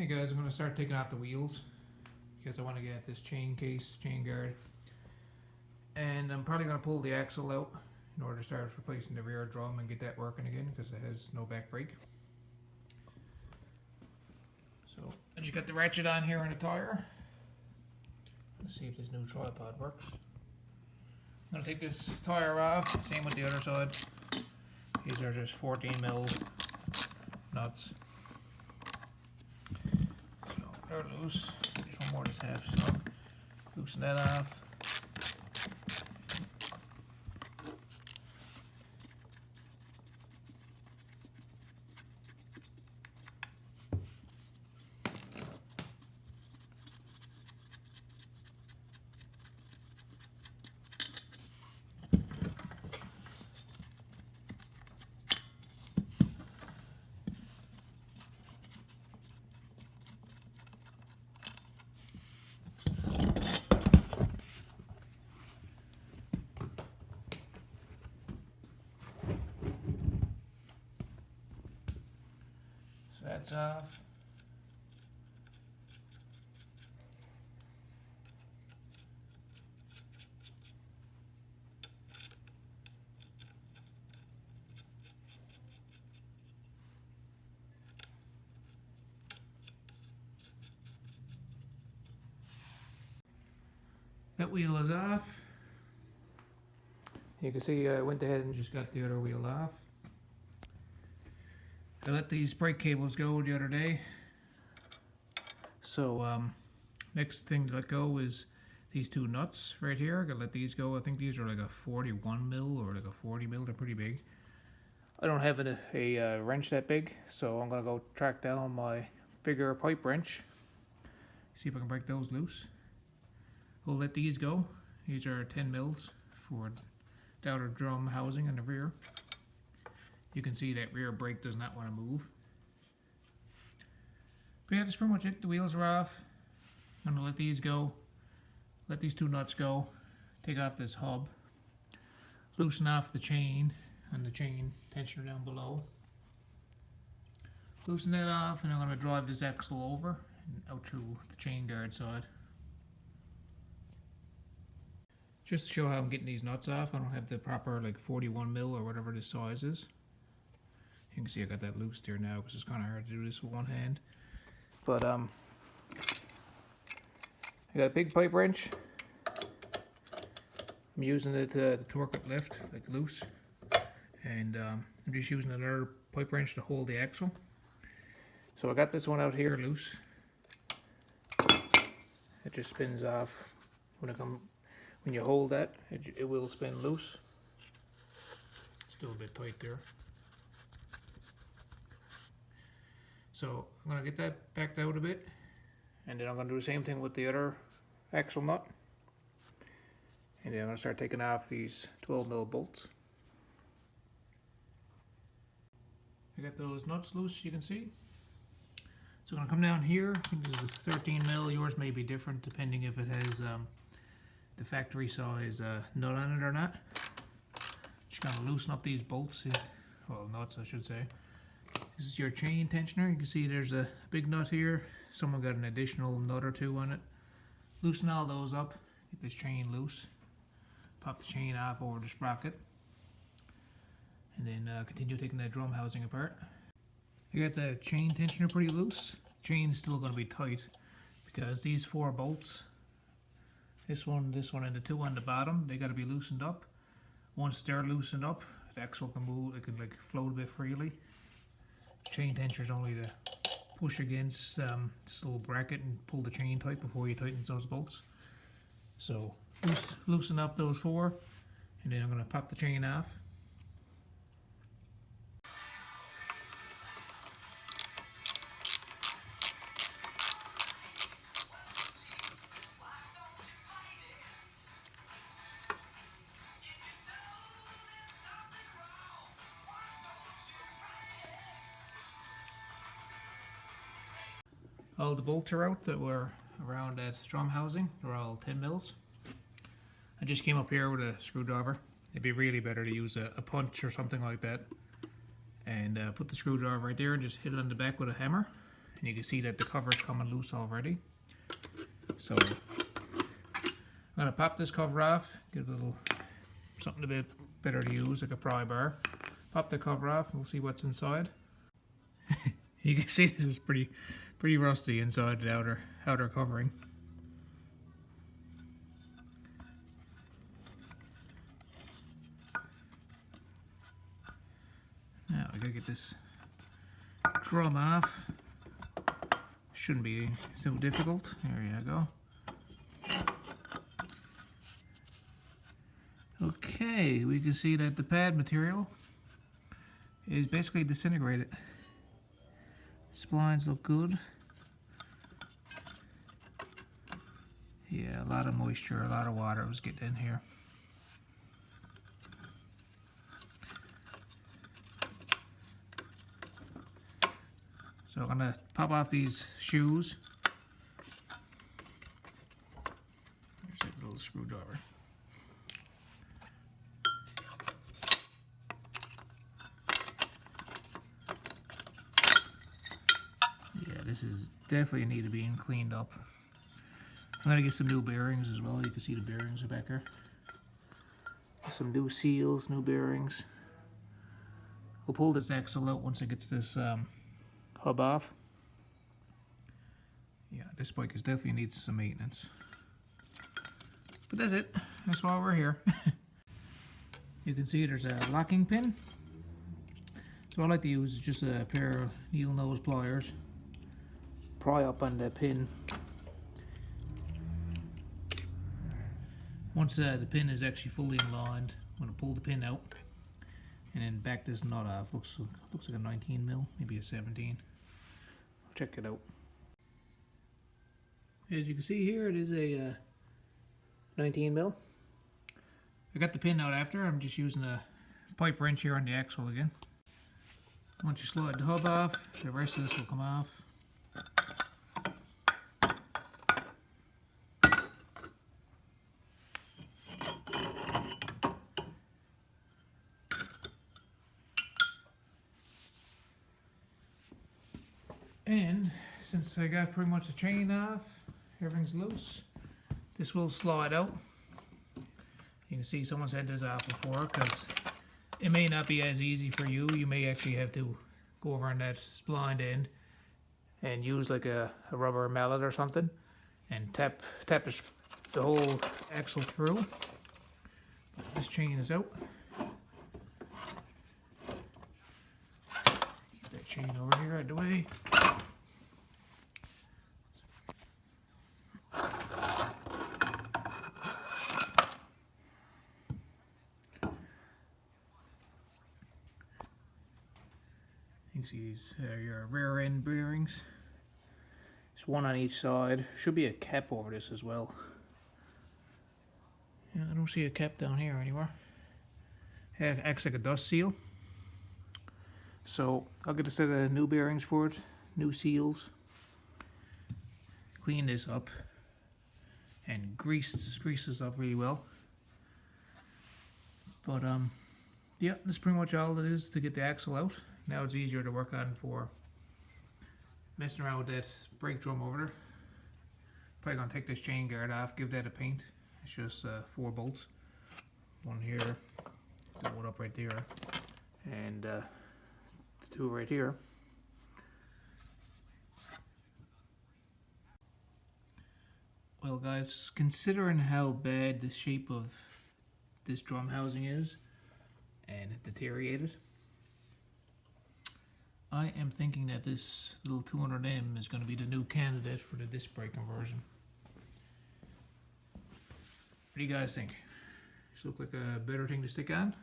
Hey guys, I'm going to start taking off the wheels because I want to get this chain guard, and I'm probably going to pull the axle out in order to start replacing the rear drum and get that working again because it has no back brake. So I just got the ratchet on here on the tire. Let's see if this new tripod works. I'm going to take this tire off, same with the other side. These are just 14mm nuts. So they're loose. Just one more just half snug. Loosen that off. So that's off. That wheel is off. You can see I went ahead and just got the other wheel off. I let these brake cables go the other day. So next thing to let go is these two nuts right here. I gotta let these go. I think these are like a 41mm or like a 40mm. They're pretty big. I don't have a wrench that big, so I'm gonna go track down my bigger pipe wrench. See if I can break those loose. We'll let these go. These are 10mm for the outer drum housing in the rear. You can see that rear brake does not want to move. But yeah, that's pretty much it. The wheels are off. I'm going to let these go. Let these two nuts go. Take off this hub. Loosen off the chain and the chain tensioner down below. Loosen that off, and I'm going to drive this axle over and out through the chain guard side. Just to show how I'm getting these nuts off, I don't have the proper like 41mm or whatever this size is. You can see I got that loose there now because it's kind of hard to do this with one hand. But I got a big pipe wrench. I'm using it to torque it left, like loose. And I'm just using another pipe wrench to hold the axle. So I got this one out here loose. It just spins off when you hold that, it will spin loose. Still a bit tight there. So I'm going to get that backed out a bit, and then I'm going to do the same thing with the other axle nut. And then I'm going to start taking off these 12mm bolts. I got those nuts loose, you can see. So I'm going to come down here. I think this is 13mm. Yours may be different depending if it has the factory size nut on it or not. Just going to loosen up these bolts, well, nuts I should say. This is your chain tensioner. You can see there's a big nut here. Someone got an additional nut or two on it. Loosen all those up, get this chain loose. Pop the chain off over the sprocket. And then continue taking that drum housing apart. You got the chain tensioner pretty loose. Chain's still going to be tight because these 4 bolts, this one, and the 2 on the bottom, they got to be loosened up. Once they're loosened up, the axle can move, it can like float a bit freely. Chain tensioner is only to push against this little bracket and pull the chain tight before you tighten those bolts. So loosen up those 4, and then I'm going to pop the chain off. All the bolts are out that were around that drum housing. They're all 10mm. I just came up here with a screwdriver. It'd be really better to use a punch or something like that. And put the screwdriver right there and just hit it on the back with a hammer. and you can see that the cover is coming loose already. So I'm gonna pop this cover off, get a little something a bit better to use, like a pry bar. Pop the cover off and we'll see what's inside. You can see this is pretty rusty inside the outer covering. Now we gotta get this drum off. Shouldn't be too difficult. There you go. Okay, we can see that the pad material is basically disintegrated. Splines look good. Yeah, a lot of moisture, a lot of water was getting in here. So I'm gonna pop off these shoes. There's a little screwdriver. Yeah, this is definitely need to be cleaned up. I'm gonna get some new bearings as well. You can see the bearings are back here. Some new seals, new bearings. We'll pull this axle out once it gets this hub off. Yeah, this bike is definitely needs some maintenance. But that's it. That's why we're here. You can see there's a locking pin. So what I like to use is just a pair of needle nose pliers. Pry up on the pin. Once the pin is actually fully aligned, I'm going to pull the pin out and then back this nut off. Looks like a 19 mil, maybe a 17. Check it out. As you can see here, it is a 19 mil. I got the pin out after. I'm just using a pipe wrench here on the axle again. Once you slide the hub off, the rest of this will come off. And since I got pretty much the chain off, everything's loose, this will slide out. You can see someone's had this off before because it may not be as easy for you. You may actually have to go over on that splined end and use like a rubber mallet or something and tap the whole axle through. But this chain is out. Keep that chain over here out of the way. You can see these are your rear end bearings. There's one on each side. Should be a cap over this as well. Yeah, I don't see a cap down here anywhere. It acts like a dust seal. So I'll get a set of new bearings for it, new seals. Clean this up and grease this up really well. But yeah, that's pretty much all it is to get the axle out. Now it's easier to work on for messing around with that brake drum over there. Probably gonna take this chain guard off, give that a paint. It's just 4 bolts. One here, one up right there, and the 2 right here. Well guys, considering how bad the shape of this drum housing is, and it deteriorated, I am thinking that this little 200M is going to be the new candidate for the disc brake conversion. What do you guys think? Does this look like a better thing to stick on?